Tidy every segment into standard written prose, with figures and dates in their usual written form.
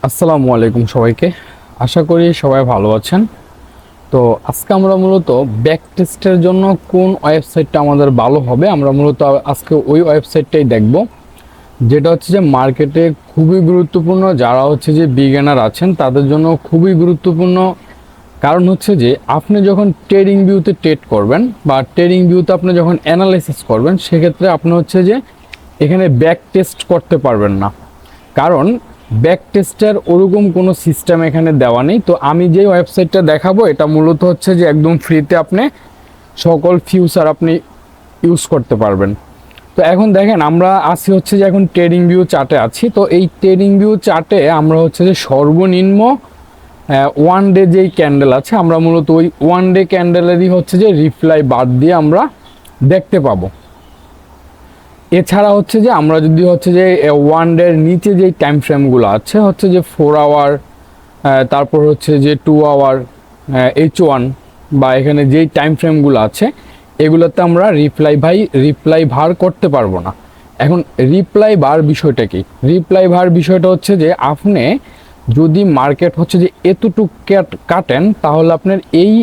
আসসালামু আলাইকুম সবাইকে। আশা করি সবাই ভালো আছেন। তো আজকে আমরা মূলত ব্যাক টেস্টের জন্য কোন ওয়েবসাইটটা আমাদের ভালো হবে, আমরা মূলত আজকে ওই ওয়েবসাইটটাই দেখব, যেটা হচ্ছে যে মার্কেটে খুবই গুরুত্বপূর্ণ। যারা হচ্ছে যে বিগিনার আছেন তাদের জন্য খুবই গুরুত্বপূর্ণ। কারণ হচ্ছে যে আপনি যখন ট্রেডিং ভিউতে ট্রেড করবেন বা ট্রেডিং ভিউতে আপনি যখন অ্যানালাইসিস করবেন, সেক্ষেত্রে আপনি হচ্ছে যে এখানে ব্যাক টেস্ট করতে পারবেন না। কারণ ব্যাক টেস্টের ওরকম কোনো সিস্টেম এখানে দেওয়া নেই। তো আমি যে ওয়েবসাইটটা দেখাবো এটা মূলত হচ্ছে যে একদম ফ্রিতে আপনি সকল ফিউচার আপনি ইউজ করতে পারবেন। তো এখন দেখেন আমরা আছি হচ্ছে যে এখন ট্রেডিং ভিউ চার্টে আছি। তো এই ট্রেডিং ভিউ চার্টে আমরা হচ্ছে যে সর্বনিম্ন ওয়ান ডে যেই ক্যান্ডেল আছে, আমরা মূলত ওই ওয়ান ডে ক্যান্ডেলেরই হচ্ছে যে রিপ্লাই বাদ দিয়ে আমরা দেখতে পাবো। এছাড়া হচ্ছে যে আমরা যদি হচ্ছে যে ওয়ান ডের নিচে যেই টাইম ফ্রেমগুলো আছে হচ্ছে যে 4 আওয়ার, তারপর হচ্ছে যে 2 আওয়ার, H1 বা এখানে যেই টাইম ফ্রেমগুলো আছে এগুলোতে আমরা রিপ্লাই ভার করতে পারবো না। এখন রিপ্লাই বার বিষয়টা কি? রিপ্লাই ভার বিষয়টা হচ্ছে যে আপনি যদি মার্কেট হচ্ছে যে এতটুকু কাটেন তাহলে আপনার এই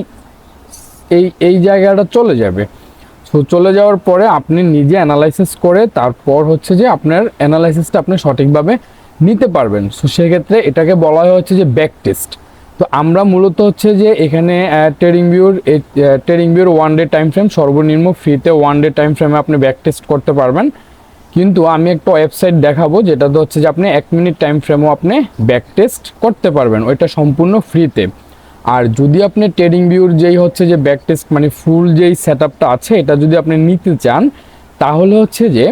এই এই জায়গাটা চলে যাবে। সো চলে যাওয়ার পরে আপনি নিজে অ্যানালাইসিস করে তারপর হচ্ছে যে আপনার অ্যানালাইসিসটা আপনি সঠিকভাবে নিতে পারবেন। সো সেক্ষেত্রে এটাকে বলা হয় হচ্ছে যে ব্যাক টেস্ট। তো আমরা মূলত হচ্ছে যে এখানে ট্রেডিং ভিউর ওয়ান ডে টাইম ফ্রেম সর্বনিম্ন ফ্রিতে ওয়ান ডে টাইম ফ্রেমে আপনি ব্যাক টেস্ট করতে পারবেন। কিন্তু আমি একটা ওয়েবসাইট দেখাবো যেটাতে হচ্ছে যে আপনি 1 মিনিট টাইম ফ্রেমও আপনি ব্যাক টেস্ট করতে পারবেন, ওইটা সম্পূর্ণ ফ্রিতে। আর যদি আপনি ট্রেডিং ভিউর যেই হচ্ছে যে ব্যাক টেস্ট মানে ফুল যেই সেটআপটা আছে এটা যদি আপনি নিতে চান, তাহলে হচ্ছে যে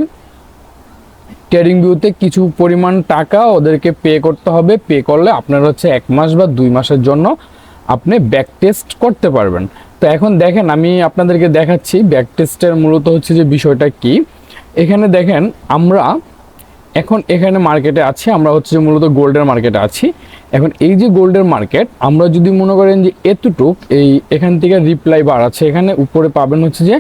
ট্রেডিং ভিউতে কিছু পরিমাণ টাকা ওদেরকে পে করতে হবে। পে করলে আপনার হচ্ছে 1 মাস বা 2 মাসের জন্য আপনি ব্যাক টেস্ট করতে পারবেন। তো এখন দেখেন আমি আপনাদেরকে দেখাচ্ছি ব্যাক টেস্টের মূলত হচ্ছে যে বিষয়টা কি। এখানে দেখেন আমরা এখন এখানে মার্কেটে আছি, আমরা হচ্ছে যে মূলত গোল্ডের মার্কেটে আছি। এখন এই যে গোল্ডের মার্কেট, আমরা যদি মনে করেন যে এতটুক এখান থেকে রিপ্লাই বার আছে, এখানে উপরে পাবেন হচ্ছে যে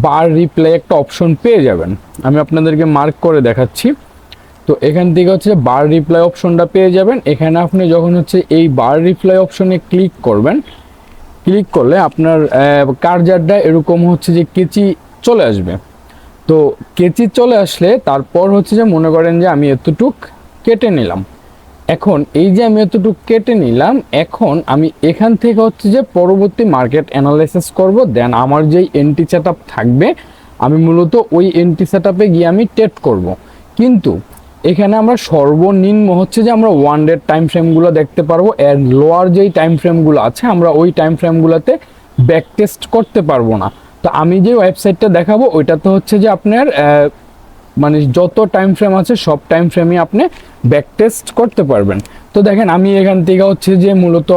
বার রিপ্লাই একটা অপশন পেয়ে যাবেন। আমি আপনাদেরকে মার্ক করে দেখাচ্ছি। তো এখান থেকে হচ্ছে বার রিপ্লাই অপশনটা পেয়ে যাবেন। এখানে আপনি যখন হচ্ছে এই বার রিপ্লাই অপশনে ক্লিক করবেন, ক্লিক করলে আপনার কার্জারটা এরকম হচ্ছে যে কেচি চলে আসবে। তো কেচি চলে আসলে তারপর হচ্ছে যে মনে করেন যে আমি এতটুক কেটে নিলাম। এখন এই যে আমি এতটুক কেটে নিলাম, এখন আমি এখান থেকে হচ্ছে যে পরবর্তী মার্কেট অ্যানালাইসিস করব। দেন আমার যেই এন্ট্রি সেটআপ থাকবে আমি মূলত ওই এন্ট্রি সেটআপে গিয়ে আমি ট্রেড করব। কিন্তু এখানে আমরা সর্বনিম্ন হচ্ছে যে আমরা ওয়ান ডে টাইম ফ্রেমগুলো দেখতে পারবো। এর লোয়ার যেই টাইম ফ্রেমগুলো আছে আমরা ওই টাইম ফ্রেমগুলোতে ব্যাক টেস্ট করতে পারবো না। তো আমি যে ওয়েবসাইটটা দেখাবো ওইটাতে হচ্ছে যে আপনার মানে যত টাইম ফ্রেম আছে সব টাইম ফ্রেমই আপনি ব্যাক টেস্ট করতে পারবেন। তো দেখেন আমি এখান থেকে হচ্ছে যে মূলত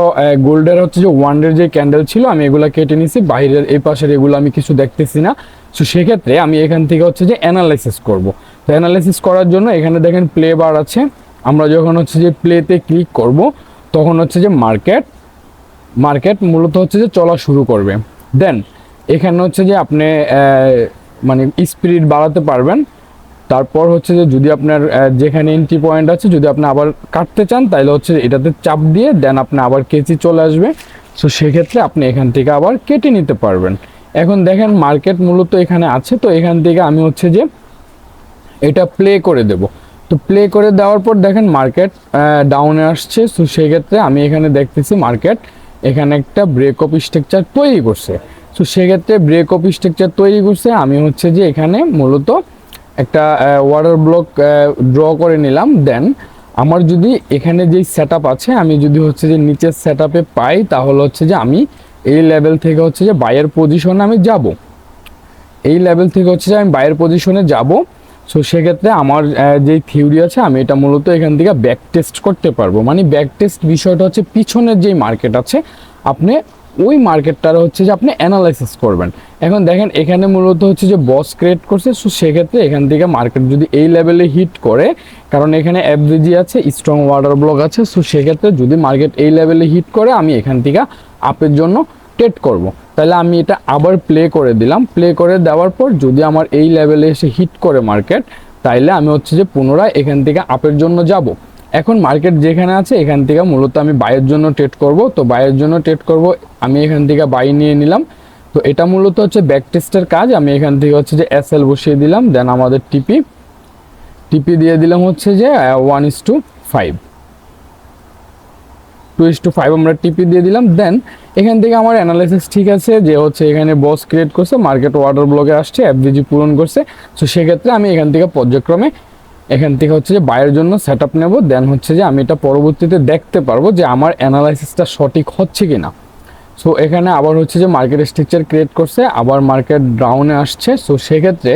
গোল্ডের হচ্ছে যে ওয়ান ডের যে ক্যান্ডেল ছিল আমি এগুলো কেটে নিছি, বাইরের এই পাশের এগুলো আমি কিছু দেখতেছি না। সো সেক্ষেত্রে আমি এখান থেকে হচ্ছে যে অ্যানালাইসিস করব। তো অ্যানালাইসিস করার জন্য এখানে দেখেন প্লে বার আছে। আমরা যখন হচ্ছে যে প্লেতে ক্লিক করব তখন হচ্ছে যে মার্কেট মূলত হচ্ছে যে চলা শুরু করবে। দেন এখানে হচ্ছে যে আপনি মানে স্পিড বাড়াতে পারবেন। তারপর হচ্ছে যে যদি আপনার যেখানে এন্ট্রি পয়েন্ট আছে যদি আপনি আবার কাটতে চান তাহলে হচ্ছে এটাতে চাপ দিয়ে দেন আপনি আবার কেচি চলে আসবে। সো সেক্ষেত্রে আপনি এখান থেকে আবার কেটে নিতে পারবেন। এখন দেখেন মার্কেট মূলত এখানে আছে। তো এখান থেকে আমি হচ্ছে যে এটা প্লে করে দেব। তো প্লে করে দেওয়ার পর দেখেন মার্কেট ডাউনে আসছে। সো সেক্ষেত্রে আমি এখানে দেখতেছি মার্কেট এখানে একটা ব্রেকআপ স্ট্রাকচার তৈরি করছে। সো সেক্ষেত্রে ব্রেকআপ স্ট্রাকচার তৈরি করছে, আমি হচ্ছে যে এখানে মূলত একটা ওয়াটার ব্লক ড্র করে নিলাম। দেন আমার যদি এখানে যেই সেটআপ আছে আমি যদি হচ্ছে যে নিচের সেটআপে পাই তাহলে হচ্ছে যে আমি এই লেভেল থেকে হচ্ছে যে বায়ার পজিশনে আমি যাব। এই লেভেল থেকে হচ্ছে যে আমি বায়ার পজিশনে যাব। সো সেক্ষেত্রে আমার যেই থিওরি আছে আমি এটা মূলত এখান থেকে ব্যাক টেস্ট করতে পারবো। মানে ব্যাক টেস্ট বিষয়টা হচ্ছে পিছনের যেই মার্কেট আছে আপনি ওই মার্কেটটার হচ্ছে যে আপনি অ্যানালাইসিস করবেন। এখন দেখেন এখানে মূলত হচ্ছে যে বস ক্রিয়েট করছে। সো সেক্ষেত্রে এখান থেকে মার্কেট যদি এই লেভেলে হিট করে, কারণ এখানে এফভিজি আছে, স্ট্রং ওয়াটার ব্লক আছে। সো সেক্ষেত্রে যদি মার্কেট এই লেভেলে হিট করে আমি এখান থেকে আপের জন্য ট্রেড করব। তাহলে আমি এটা আবার প্লে করে দিলাম। প্লে করে দেওয়ার পর যদি আমার এই লেভেলে এসে হিট করে মার্কেট, তাইলে আমি হচ্ছে যে পুনরায় এখান থেকে আপের জন্য যাব। এখন মার্কেট যেখানে আছে এখান থেকে মূলত আমি বাইয়ের জন্য ট্রেড করব। তো বাইয়ের জন্য ট্রেড করব, আমি এখান থেকে বাই নিয়ে নিলাম। তো এটা মূলত হচ্ছে ব্যাক টেস্টের কাজ। আমি এখান থেকে হচ্ছে যে এসএল বসিয়ে দিলাম, দেন আমাদের টিপি দিয়ে দিলাম হচ্ছে যে 1:5, 2:5 আমরা টিপি দিয়ে দিলাম। দেন এখান থেকে আমার অ্যানালাইসিস ঠিক আছে যে হচ্ছে এখানে বস ক্রিয়েট করছে, মার্কেট অর্ডার ব্লকে আসছে, এফভিজি পূরণ করছে। সো সেক্ষেত্রে আমি এখান থেকে পর্যায়ক্রমে এখান থেকে হচ্ছে যে বায়ের জন্য সেট আপ নেবো। দেন হচ্ছে যে আমি এটা পরবর্তীতে দেখতে পারবো যে আমার অ্যানালাইসিসটা সঠিক হচ্ছে কি না। সো এখানে আবার হচ্ছে যে মার্কেট স্ট্রাকচার ক্রিয়েট করছে, আবার মার্কেট ডাউনে আসছে। সো সেক্ষেত্রে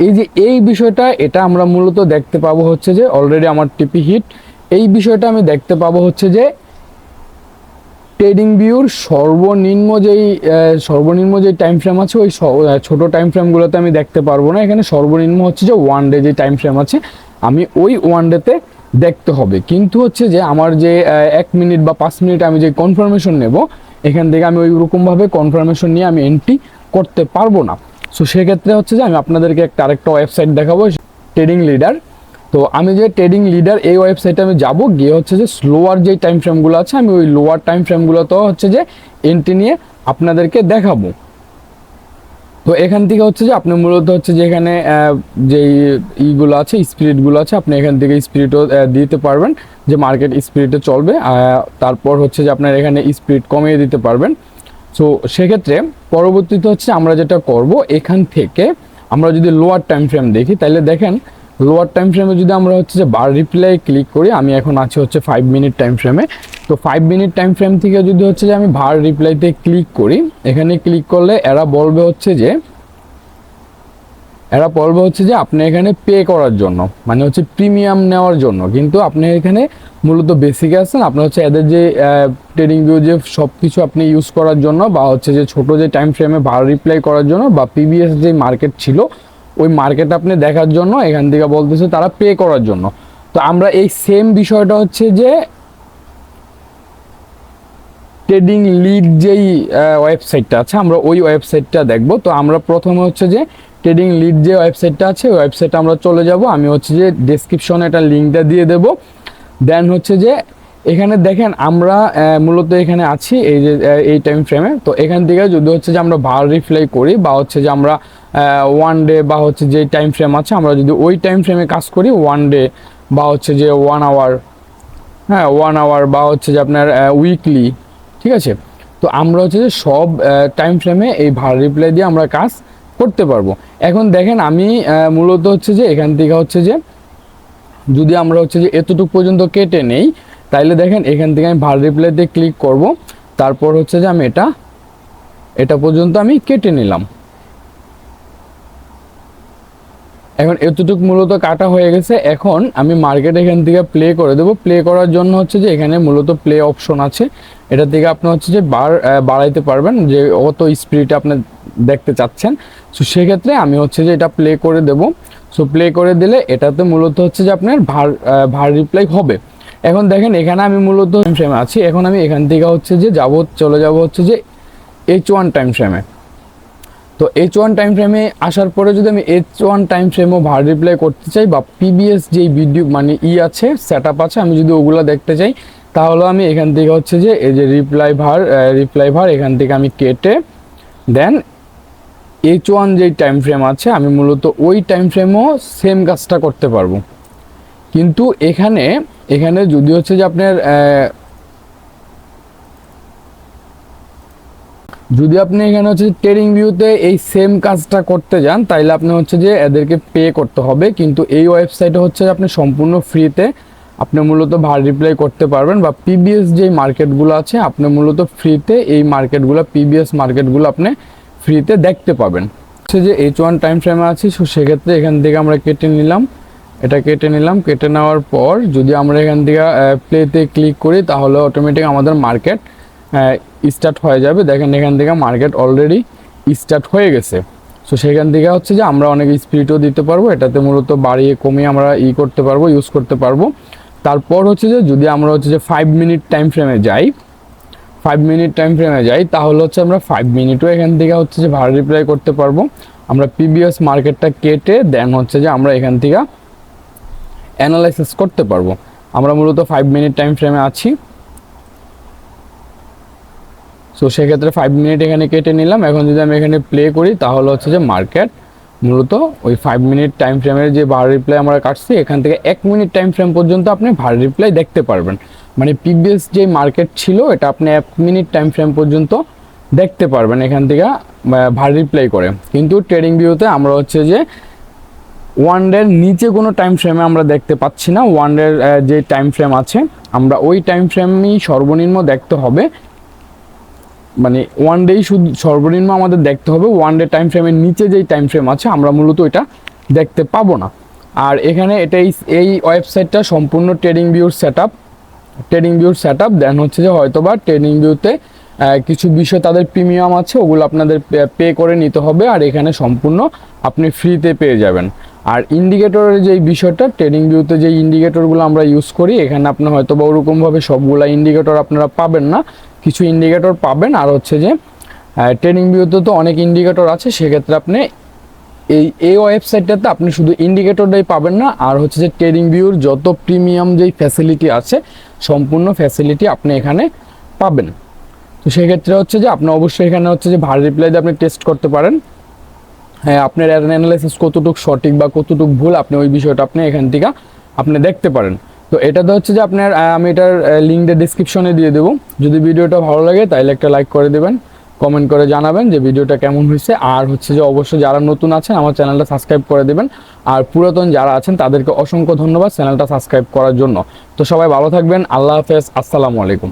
এই যে এই বিষয়টা, এটা আমরা মূলত দেখতে পাবো হচ্ছে যে অলরেডি আমার টিপি হিট। এই বিষয়টা আমি দেখতে পাবো হচ্ছে যে ট্রেডিং ভিউর সর্বনিম্ন যেই টাইম ফ্রেম আছে, ওই ছোট টাইম ফ্রেমগুলোতে আমি দেখতে পারবো না। এখানে সর্বনিম্ন হচ্ছে যে 1 ডে যে টাইম ফ্রেম আছে, আমি ওই 1 ডেতে দেখতে হবে। কিন্তু হচ্ছে যে আমার যে 1 মিনিট বা 5 মিনিট আমি যে কনফার্মেশন নেব, এখান থেকে আমি ওই রকমভাবে কনফার্মেশন নিয়ে আমি এন্ট্রি করতে পারবো না। সো সেক্ষেত্রে হচ্ছে যে আমি আপনাদেরকে আরেকটা ওয়েবসাইট দেখাবো, ট্রেডিং লিডার। তো আমি যে ট্রেডিং লিডার এই ওয়েবসাইটে আমি যাব, গিয়ে হচ্ছে যে স্লোয়ার যেই টাইম ফ্রেমগুলো আছে আমি ওই লোয়ার টাইম ফ্রেমগুলোতেও হচ্ছে যে এন্ট্রি নিয়ে আপনাদেরকে দেখাবো। তো এখান থেকে হচ্ছে যে আপনি মূলত হচ্ছে যে এখানে যেই ইগুলো আছে, স্পিরিটগুলো আছে, আপনি এখান থেকে স্পিরিটও দিতে পারবেন যে মার্কেট স্পিরিটে চলবে। তারপর হচ্ছে যে আপনার এখানে স্পিরিট কমিয়ে দিতে পারবেন। সো সেক্ষেত্রে পরবর্তীতে হচ্ছে আমরা যেটা করব, এখান থেকে আমরা যদি লোয়ার টাইম ফ্রেম দেখি, তাহলে দেখেন লোয়ার টাইম ফ্রেমে যদি আমরা হচ্ছে যে বার রিপ্লাই ক্লিক করি, আমি এখন আছি হচ্ছে 5 মিনিট টাইম ফ্রেমে। তো 5 মিনিট টাইম ফ্রেম থেকে যদি হচ্ছে যে আমি বার রিপ্লাইতে ক্লিক করি, এখানে ক্লিক করলে এরা বলবে হচ্ছে যে আপনি এখানে পে করার জন্য, মানে হচ্ছে প্রিমিয়াম নেওয়ার জন্য। কিন্তু আপনি এখানে মূলত বেসিকে আছেন, আপনার হচ্ছে এদের যে ট্রেডিং ভিউ যে সব কিছু আপনি ইউজ করার জন্য, বা হচ্ছে যে ছোট যে টাইম ফ্রেমে বার রিপ্লাই করার জন্য, বা প্রিভিয়াস যে মার্কেট ছিল ওই মার্কেট আপনি দেখার জন্য এখান থেকে বলতেছে তারা পে করার জন্য। তো আমরা এই সেম বিষয়টা হচ্ছে যে ট্রেডিং লিড যেই ওয়েবসাইটটা আছে, আমরা ওই ওয়েবসাইটটা দেখব। তো আমরা প্রথমে হচ্ছে যে ট্রেডিং লিড যে ওয়েবসাইটটা আছে, ওই ওয়েবসাইটে আমরা চলে যাব। আমি হচ্ছে যে ডেসক্রিপশনে এটা লিঙ্কটা দিয়ে দেব। দেন হচ্ছে যে এখানে দেখেন আমরা মূলত এখানে আছি এই যে এই টাইম ফ্রেমে। তো এখান থেকে যদি হচ্ছে যে আমরা বার রিপ্লাই করি, বা হচ্ছে যে আমরা 1 ডে বা হচ্ছে যে টাইম ফ্রেম আছে, আমরা যদি ওই টাইম ফ্রেমে কাজ করি 1 ডে বা হচ্ছে যে 1 আওয়ার, হ্যাঁ 1 আওয়ার, বা হচ্ছে যে আপনার উইকলি, ঠিক আছে। তো আমরা হচ্ছে যে সব টাইম ফ্রেমে এই ভার রিপ্লাই দিয়ে আমরা কাজ করতে পারবো। এখন দেখেন আমি মূলত হচ্ছে যে এখান থেকে হচ্ছে যে যদি আমরা হচ্ছে যে এতটুকু পর্যন্ত কেটে নেই, তাইলে দেখেন এখান থেকে আমি ভার রিপ্লাইতে ক্লিক করব। তারপর হচ্ছে যে আমি এটা পর্যন্ত আমি কেটে নিলাম। এখন এতটুকু মূলত কাটা হয়ে গেছে। এখন আমি মার্কেট এখান থেকে প্লে করে দেবো। প্লে করার জন্য হচ্ছে যে এখানে মূলত প্লে অপশন আছে, এটা থেকে আপনি হচ্ছে যে বাড়াইতে পারবেন যে কত স্পিডে আপনি দেখতে চাচ্ছেন। সো সেক্ষেত্রে আমি হচ্ছে যে এটা প্লে করে দেব। সো প্লে করে দিলে এটাতে মূলত হচ্ছে যে আপনার ভার রিপ্লাই হবে। এখন দেখেন এখানে আমি মূলত ফ্রেমে আছি। এখন আমি এখান থেকে হচ্ছে যে চলে যাব হচ্ছে যে H1 টাইম ফ্রেমে। তো H1 টাইম ফ্রেমে আসার পরে যদি আমি H1 টাইম ফ্রেমও ভার রিপ্লাই করতে চাই, বা পিবিএস যেই ভিডিও মানে আছে সেট আপ আছে, আমি যদি ওগুলো দেখতে চাই, তাহলে আমি এখান থেকে হচ্ছে যে এই যে রিপ্লাই ভার এখান থেকে আমি কেটে দেন H1 যেই টাইম ফ্রেম আছে, আমি মূলত ওই টাইম ফ্রেমও সেম কাজটা করতে পারবো। কিন্তু এখানে যদি হচ্ছে যে আপনার যদি আপনি এখানে হচ্ছে ট্রেডিং ভিউতে এই সেম কাজটা করতে যান, তাইলে আপনি হচ্ছে যে এদেরকে পে করতে হবে। কিন্তু এই ওয়েবসাইটে হচ্ছে আপনি সম্পূর্ণ ফ্রিতে আপনি মূলত ভার রিপ্লাই করতে পারবেন, বা পিবিএস যেই মার্কেটগুলো আছে আপনি মূলত ফ্রিতে এই মার্কেটগুলো পিবিএস মার্কেটগুলো আপনি ফ্রিতে দেখতে পাবেন। হচ্ছে যে H1 টাইম ফ্রেমে আছি, সো সেক্ষেত্রে এখান থেকে আমরা কেটে নিলাম। কেটে নেওয়ার পর যদি আমরা এখান থেকে প্লেতে ক্লিক করি, তাহলে অটোমেটিক আমাদের মার্কেট স্টার্ট হয়ে যাবে। দেখেন এখান থেকে মার্কেট অলরেডি স্টার্ট হয়ে গেছে। সো সেখান থেকে হচ্ছে যে আমরা অনেক স্পিডও দিতে পারবো, এটাতে মূলত বাড়িয়ে কমিয়ে আমরা করতে পারবো, ইউজ করতে পারবো। তারপর হচ্ছে যে যদি আমরা হচ্ছে যে 5 মিনিট টাইম ফ্রেমে যাই, তাহলে হচ্ছে আমরা 5 মিনিটও এখান থেকে হচ্ছে যে ভার রিপ্লাই করতে পারবো। আমরা পিবিএস মার্কেটটা কেটে দেন হচ্ছে যে আমরা এখান থেকে অ্যানালাইসিস করতে পারবো। আমরা মূলত 5 মিনিট টাইম ফ্রেমে আছি। সো সেক্ষেত্রে 5 মিনিট এখানে কেটে নিলাম। এখন যদি আমি এখানে প্লে করি তাহলে হচ্ছে যে মার্কেট মূলত ওই 5 মিনিট টাইম ফ্রেমের যে বার রিপ্লাই আমরা কাটছি এখান থেকে 1 মিনিট টাইম ফ্রেম পর্যন্ত আপনি বার রিপ্লাই দেখতে পারবেন। মানে প্রিভিয়াস যে মার্কেট ছিল এটা আপনি 1 মিনিট টাইম ফ্রেম পর্যন্ত দেখতে পারবেন এখান থেকে বার রিপ্লাই করে। কিন্তু ট্রেডিং ভিউতে আমরা হচ্ছে যে ওয়ান ডের নিচে কোনো টাইম ফ্রেমে আমরা দেখতে পাচ্ছি না। ওয়ান ডের যে টাইম ফ্রেম আছে আমরা ওই টাইম ফ্রেমই সর্বনিম্ন দেখতে হবে, মানে ওয়ান ডেই শুধু সর্বনিম্ন আমাদের দেখতে হবে। ওয়ান ডে টাইম ফ্রেমের নিচে যেই টাইম ফ্রেম আছে আমরা মূলত এটা দেখতে পাবো না। আর এখানে এই ওয়েবসাইটটা সম্পূর্ণ ট্রেডিং ভিউর সেট আপ দেন হচ্ছে যে হয়তোবা ট্রেডিং ভিউতে কিছু বিষয় তাদের প্রিমিয়াম আছে, ওগুলো আপনাদের পে করে নিতে হবে। আর এখানে সম্পূর্ণ আপনি ফ্রিতে পেয়ে যাবেন। আর ইন্ডিকেটরের যেই বিষয়টা, ট্রেডিং ভিউতে যেই ইন্ডিকেটরগুলো আমরা ইউজ করি এখানে আপনি হয়তোবা ওরকমভাবে সবগুলা ইন্ডিকেটর আপনারা পাবেন না, কিছু ইন্ডিকেটর পাবেন। আর হচ্ছে যে ট্রেডিং ভিউতে তো অনেক ইন্ডিকেটর আছে, সেক্ষেত্রে আপনি এই ওয়েবসাইটটাতে আপনি শুধু ইন্ডিকেটরটাই পাবেন না, আর হচ্ছে যে ট্রেডিং ভিউর যত প্রিমিয়াম যেই ফ্যাসিলিটি আছে সম্পূর্ণ ফ্যাসিলিটি আপনি এখানে পাবেন। তো সেক্ষেত্রে হচ্ছে যে আপনি অবশ্যই এখানে হচ্ছে যে ভার রিপ্লাই দিয়ে আপনি টেস্ট করতে পারেন, হ্যাঁ আপনার অ্যানালাইসিস কতটুকু সঠিক বা কতটুকু ভুল আপনি ওই বিষয়টা আপনি এখান থেকে আপনি দেখতে পারেন। তো এটাতে হচ্ছে যে আপনার আমি এটার লিঙ্কটা ডিসক্রিপশনে দিয়ে দেবো। যদি ভিডিওটা ভালো লাগে তাহলে একটা লাইক করে দেবেন, কমেন্ট করে জানাবেন যে ভিডিওটা কেমন হয়েছে। আর হচ্ছে যে অবশ্যই যারা নতুন আছেন আমার চ্যানেলটা সাবস্ক্রাইব করে দেবেন, আর পুরাতন যারা আছেন তাদেরকে অসংখ্য ধন্যবাদ চ্যানেলটা সাবস্ক্রাইব করার জন্য। তো সবাই ভালো থাকবেন, আল্লাহ হাফেজ, আসসালামু আলাইকুম।